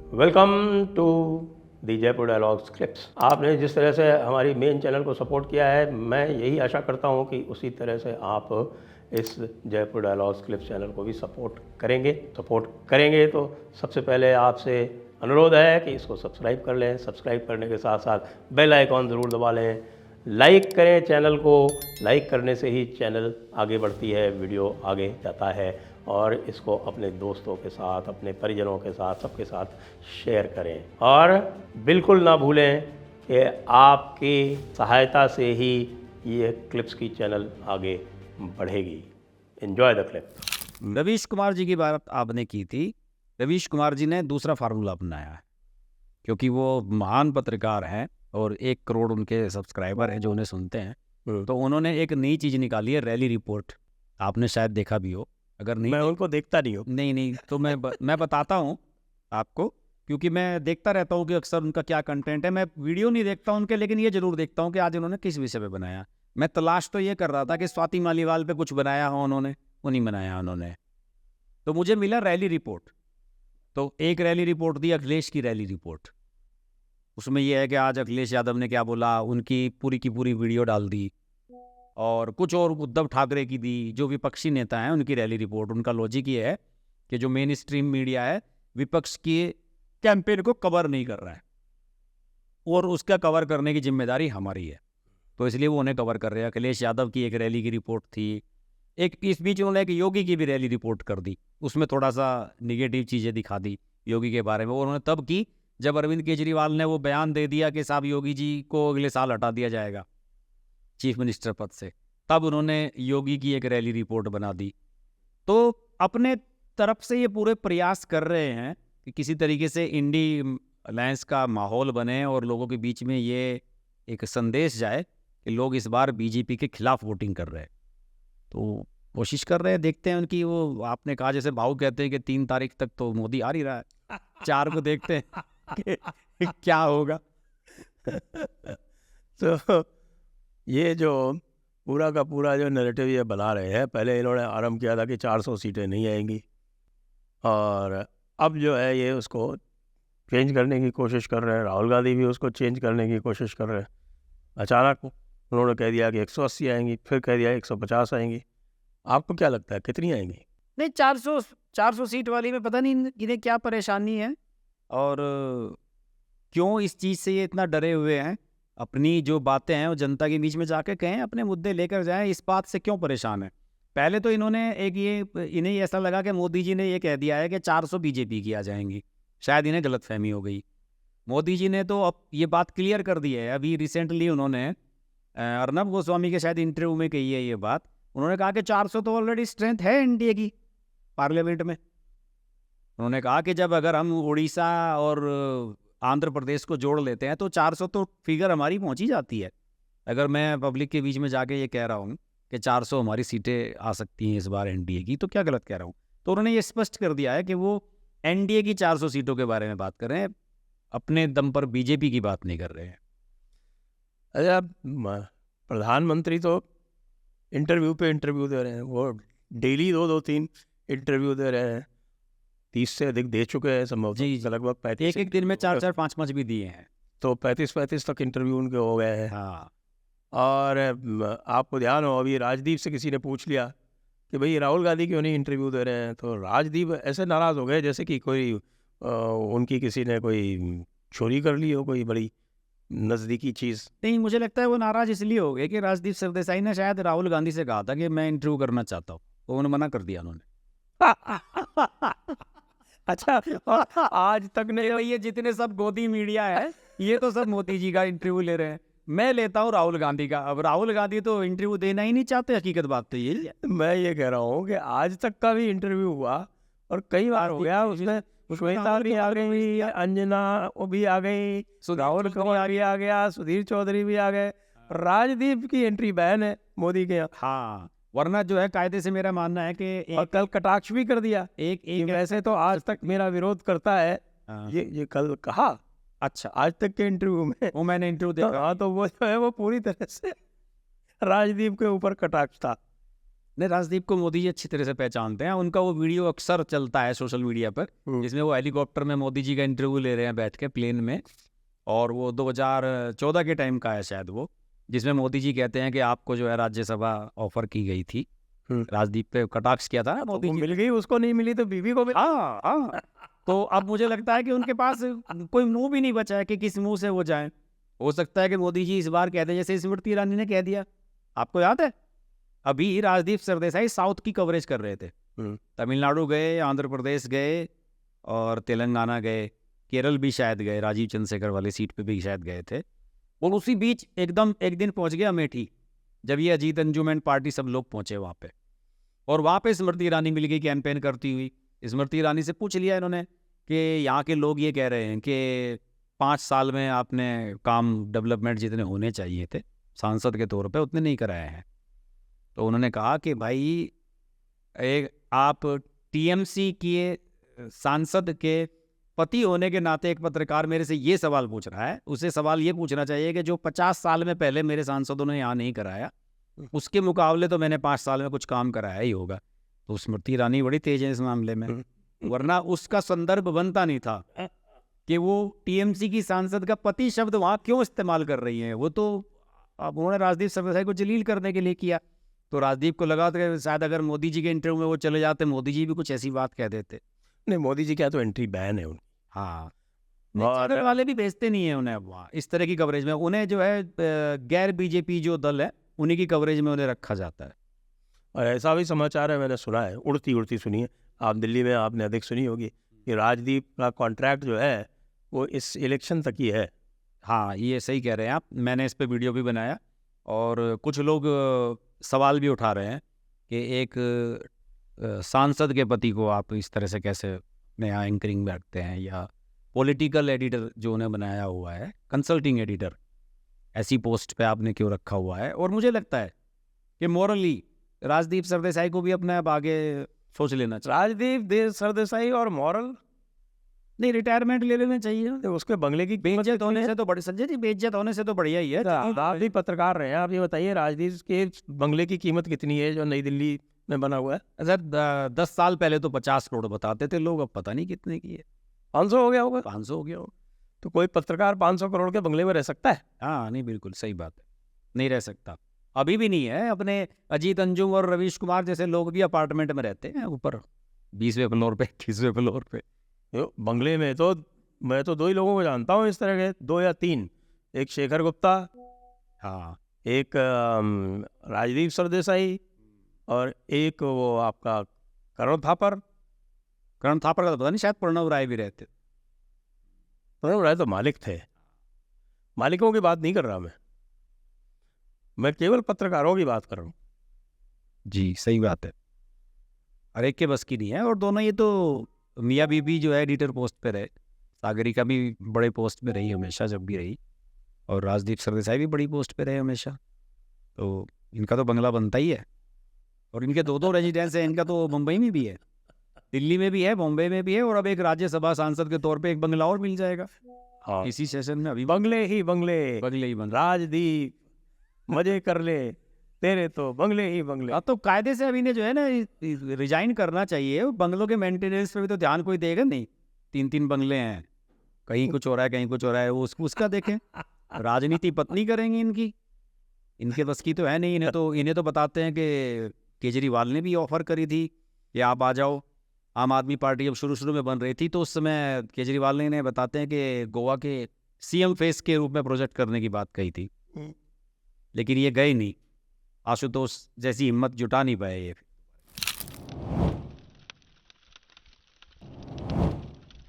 Welcome to the Jaipur dialogues clips. आपने जिस तरह से हमारी मेन चैनल को सपोर्ट किया है, मैं यही आशा करता हूं कि उसी तरह से आप इस जयपुर डायलॉग्स क्लिप्स चैनल को भी सपोर्ट करेंगे तो सबसे पहले आपसे अनुरोध है कि इसको सब्सक्राइब कर लें। सब्सक्राइब करने के साथ साथ बेल आइकॉन ज़रूर दबा लें। लाइक करें चैनल को। लाइक करने से ही चैनल आगे बढ़ती है, वीडियो आगे जाता है। और इसको अपने दोस्तों के साथ, अपने परिजनों के साथ, सबके साथ शेयर करें। और बिल्कुल ना भूलें कि आपकी सहायता से ही ये क्लिप्स की चैनल आगे बढ़ेगी। Enjoy the clip. Ravish Kumar ji की बात आपने की थी। रवीश कुमार जी ने दूसरा फार्मूला अपनाया है, क्योंकि वो महान पत्रकार हैं और 1 करोड़ उनके सब्सक्राइबर हैं जो उन्हें सुनते हैं। तो उन्होंने एक नई चीज़ निकाली है, रैली रिपोर्ट। आपने शायद देखा भी हो। अगर नहीं, मैं उनको देखता नहीं हूँ। नहीं तो मैं बताता हूँ आपको, क्योंकि मैं देखता रहता हूँ कि अक्सर उनका क्या कंटेंट है। मैं वीडियो नहीं देखता उनके, लेकिन ये जरूर देखता हूँ कि आज उन्होंने किस विषय पे बनाया। मैं तलाश तो ये कर रहा था कि स्वाति मालीवाल पे कुछ बनाया हो उन्होंने, वो नहीं बनाया उन्होंने। तो मुझे मिला रैली रिपोर्ट। तो एक रैली रिपोर्ट दी, अखिलेश की रैली रिपोर्ट। उसमें यह है कि आज अखिलेश यादव ने क्या बोला, उनकी पूरी की पूरी वीडियो डाल दी। और कुछ और उद्धव ठाकरे की दी, जो विपक्षी नेता हैं उनकी रैली रिपोर्ट। उनका लॉजिक ये है कि जो मेन स्ट्रीम मीडिया है विपक्ष के कैंपेन को कवर नहीं कर रहा है, और उसका कवर करने की जिम्मेदारी हमारी है, तो इसलिए वो उन्हें कवर कर रहे हैं। अखिलेश यादव की एक रैली की रिपोर्ट थी। एक इस बीच उन्होंने एक योगी की भी रैली रिपोर्ट कर दी। उसमें थोड़ा सा निगेटिव चीज़ें दिखा दी योगी के बारे में। और उन्होंने तब की जब अरविंद केजरीवाल ने वो बयान दे दिया कि साहब योगी जी को अगले साल हटा दिया जाएगा चीफ मिनिस्टर पद से। तब उन्होंने योगी की एक रैली रिपोर्ट बना दी। तो अपने तरफ से ये पूरे प्रयास कर रहे हैं कि किसी तरीके से इंडी अलायंस का माहौल बने और लोगों के बीच में ये एक संदेश जाए कि लोग इस बार बीजेपी के खिलाफ वोटिंग कर रहे हैं। तो कोशिश कर रहे हैं, देखते हैं उनकी। वो आपने कहा जैसे भाऊ कहते हैं कि 3 तारीख तक तो मोदी आ ही रहा है, 4 को देखते हैं कि क्या होगा। तो ये जो पूरा का पूरा जो नैरेटिव ये बना रहे हैं, पहले इन्होंने आरंभ किया था कि 400 सीटें नहीं आएंगी, और अब जो है ये उसको चेंज करने की कोशिश कर रहे हैं। राहुल गांधी भी उसको चेंज करने की कोशिश कर रहे हैं। अचानक उन्होंने कह दिया कि 180 आएंगी, फिर कह दिया 150 आएंगी। आपको क्या लगता है कितनी आएंगी? नहीं, 400 सीट वाली में पता नहीं इन्हें क्या परेशानी है, और क्यों इस चीज़ से ये इतना डरे हुए हैं। अपनी जो बातें हैं वो जनता के बीच में जाके कहें, अपने मुद्दे लेकर जाएं। इस बात से क्यों परेशान है? पहले तो इन्हें ऐसा लगा कि मोदी जी ने ये कह दिया है कि 400 बीजेपी की आ जाएंगी। शायद इन्हें गलतफहमी हो गई। मोदी जी ने तो अब ये बात क्लियर कर दी है। अभी रिसेंटली उन्होंने अर्नब गोस्वामी के शायद इंटरव्यू में कही है ये बात। उन्होंने कहा कि 400 तो ऑलरेडी स्ट्रेंथ है एनडीए की पार्लियामेंट में। उन्होंने कहा कि जब अगर हम उड़ीसा और आंध्र प्रदेश को जोड़ लेते हैं तो 400 तो फिगर हमारी पहुंच ही जाती है। अगर मैं पब्लिक के बीच में जाके ये कह रहा हूँ कि 400 हमारी सीटें आ सकती हैं इस बार एनडीए की, तो क्या गलत कह रहा हूँ? तो उन्होंने ये स्पष्ट कर दिया है कि वो एनडीए की 400 सीटों के बारे में बात कर रहे हैं, अपने दम पर बीजेपी की बात नहीं कर रहे हैं। अच्छा, प्रधानमंत्री तो इंटरव्यू पे इंटरव्यू दे रहे हैं। वो डेली 2-3 इंटरव्यू दे रहे हैं। 30 से अधिक दे चुके हैं संभवतः। लगभग 35 एक दिन में 4-4, 5-5 भी दिए हैं। तो 35 तक इंटरव्यू उनके हो गए हैं। हाँ। और आपको ध्यान हो, अभी राजदीप से किसी ने पूछ लिया कि भाई राहुल गांधी क्यों नहीं इंटरव्यू दे रहे हैं, तो राजदीप ऐसे नाराज़ हो गए जैसे कि कोई उनकी किसी ने कोई चोरी कर ली हो, कोई बड़ी नज़दीकी चीज़। नहीं, मुझे लगता है वो नाराज इसलिए हो गए कि राजदीप सरदेसाई ने शायद राहुल गांधी से कहा था कि मैं इंटरव्यू करना चाहता हूँ, तो उन्होंने मना कर दिया उन्होंने। अच्छा, आज तक ने ये जितने सब गोदी मीडिया है ये तो सब मोदी जी का इंटरव्यू ले रहे हैं। मैं लेता हूँ राहुल गांधी का। अब राहुल गांधी तो इंटरव्यू देना ही नहीं चाहते। हकीकत बात तो ये है। मैं ये कह रहा हूँ कि आज तक का भी इंटरव्यू हुआ और कई बार हो गया, उसमें श्वेता भी आ गई, अंजना वो भी आ गई, राहुल कुमार भी आ गया, सुधीर चौधरी भी आ गए। राजदीप की एंट्री बैन है मोदी के यहाँ। हाँ, वरना जो है कायदे से मेरा मानना है कि और कल कटाक्ष भी कर दिया। एक वैसे तो आज तक मेरा विरोध करता है, ये कल कहा। अच्छा, आज तक के इंटरव्यू में वो मैंने इंटरव्यू देखा। हाँ, तो वो जो है वो पूरी तरह से राजदीप के ऊपर कटाक्ष था। नहीं, राजदीप को मोदी जी अच्छी तरह से पहचानते हैं। उनका वो वीडियो अक्सर चलता है सोशल मीडिया पर, जिसमें वो हेलीकॉप्टर में मोदी जी का इंटरव्यू ले रहे हैं बैठ के प्लेन में, और वो 2014 के टाइम का है शायद वो, जिसमें मोदी जी कहते हैं कि आपको जो है राज्यसभा ऑफर की गई थी। राजदीप पे कटाक्ष किया था ना मोदी जी। मिल गई, उसको नहीं मिली तो बीवी को मिली। हाँ हाँ। तो अब मुझे लगता है कि उनके पास कोई मुंह भी नहीं बचा है कि किस मुंह से वो जाए। हो सकता है कि मोदी जी इस बार कह दें जैसे स्मृति ईरानी ने कह दिया। आपको याद है अभी राजदीप सरदेसाई साउथ की कवरेज कर रहे थे, तमिलनाडु गए, आंध्र प्रदेश गए और तेलंगाना गए, केरल भी शायद गए, राजीव चंद्रशेखर वाली सीट पे भी शायद गए थे। और उसी बीच एकदम एक दिन पहुंच गया अमेठी, जब ये अजीत अंजुमन पार्टी सब लोग पहुंचे वहाँ पे, और वहाँ पे स्मृति ईरानी मिल गई कैंपेन करती हुई। स्मृति ईरानी से पूछ लिया इन्होंने कि यहाँ के लोग ये कह रहे हैं कि 5 साल में आपने काम डेवलपमेंट जितने होने चाहिए थे सांसद के तौर पे उतने नहीं कराए हैं। तो उन्होंने कहा कि भाई आप टीएमसी के सांसद के पति होने के नाते एक पत्रकार मेरे से ये सवाल पूछ रहा है, उसे सवाल ये पूछना चाहिए कि जो 50 साल में पहले मेरे सांसदों ने यहाँ नहीं कराया उसके मुकाबले तो मैंने 5 साल में कुछ काम कराया ही होगा। तो स्मृति ईरानी बड़ी तेज है इस मामले में, वरना उसका संदर्भ बनता नहीं था कि वो टीएमसी की सांसद का पति शब्द वहाँ क्यों इस्तेमाल कर रही हैं। वो तो अब उन्होंने राजदीप सरदेसाई को जलील करने के लिए किया। तो राजदीप को लगा था कि शायद अगर मोदी जी के इंटरव्यू में वो चले जाते मोदी जी भी कुछ ऐसी बात कह देते। नहीं, मोदी जी क्या तो एंट्री बैन है उनकी। हाँ, चैनल वाले भी भेजते नहीं है उन्हें अब वहाँ इस तरह की कवरेज में। उन्हें जो है गैर बीजेपी जो दल है उन्हीं की कवरेज में उन्हें रखा जाता है। और ऐसा भी समाचार है, मैंने सुना है, उड़ती उड़ती सुनी है, आप दिल्ली में आपने अधिक सुनी होगी कि राजदीप का कॉन्ट्रैक्ट जो है वो इस इलेक्शन तक ही है। हाँ, ये सही कह रहे हैं आप, मैंने इस पे वीडियो भी बनाया और कुछ लोग सवाल भी उठा रहे हैं कि एक सांसद के पति को आप इस तरह से कैसे नया एंकरिंग बैठते हैं, या पॉलिटिकल एडिटर जो उन्हें बनाया हुआ है, कंसल्टिंग एडिटर, ऐसी पोस्ट पे आपने क्यों रखा हुआ है। और मुझे लगता है कि मॉरली राजदीप सरदेसाई को भी अपने आप आगे सोच लेना चाहिए। राजदीप सरदेसाई और मॉरल नहीं, रिटायरमेंट ले लेना चाहिए। उसके बंगले की बेइज्जत होने से तो बड़े, संजय जी बेइज्जत होने से तो बढ़िया ही है। आप भी पत्रकार रहे हैं, आप ये बताइए राजदीप के बंगले की कीमत कितनी है जो नई दिल्ली में बना हुआ है। सर 10 साल पहले तो 50 करोड़ बताते थे लोग, अब पता नहीं कितने की है। 500 हो गया होगा। 500 हो गया होगा। तो कोई पत्रकार 500 करोड़ के बंगले में रह सकता है? हाँ नहीं, बिल्कुल सही बात है, नहीं रह सकता। अभी भी नहीं है। अपने अजीत अंजुम और रवीश कुमार जैसे लोग भी अपार्टमेंट में रहते हैं ऊपर 20वें फ्लोर पे, 21वें फ्लोर पे। बंगले में तो मैं तो 2 ही लोगों को जानता हूँ इस तरह के, 2 या 3, एक शेखर गुप्ता, हाँ, एक राजदीप सरदेसाई और एक वो आपका करण थापर। करण थापर का तो पता नहीं, शायद प्रणव राय भी रहते। प्रणव राय तो मालिक थे। मालिकों की बात नहीं कर रहा मैं केवल पत्रकारों की बात कर रहा हूँ। जी सही बात है, हर एक के बस की नहीं है। और दोनों ये तो मियाँ बीबी जो है एडिटर पोस्ट पे रहे, सागरिका भी बड़े पोस्ट पे रही हमेशा जब भी रही, और राजदीप सरदेसाई भी बड़ी पोस्ट पे रहे हमेशा। तो इनका तो बंगला बनता ही है। और इनके 2 रेजिडेंस है, इनका तो मुंबई में भी है, दिल्ली में भी है, बॉम्बे में भी है, और अब एक राज्यसभा सांसद के तौर पे एक बंगला और मिल जाएगा। हाँ, इसी सेशन में अभी बंगले ही बंगले ही बन। राजदीप मजे कर ले, तेरे तो बंगले ही बंगले। अब तो कायदे से अभी ने जो है ना रिजाइन करना चाहिए। बंगलों के मेंटेनेंस पे भी तो ध्यान कोई देगा नहीं। 3 बंगले हैं, कहीं कुछ हो रहा है कहीं कुछ हो रहा है, वो उसका देखें। राजनीति पत्नी करेंगी इनकी, इनके बस की तो है नहीं। इन्हें तो बताते हैं कि केजरीवाल ने भी ऑफर करी थी कि आप आ जाओ। आम आदमी पार्टी जब शुरू में बन रही थी तो उस समय केजरीवाल ने इन्हें बताते हैं कि गोवा के सीएम फेस के रूप में प्रोजेक्ट करने की बात कही थी, लेकिन ये गए नहीं। आशुतोष जैसी हिम्मत जुटा नहीं पाए ये।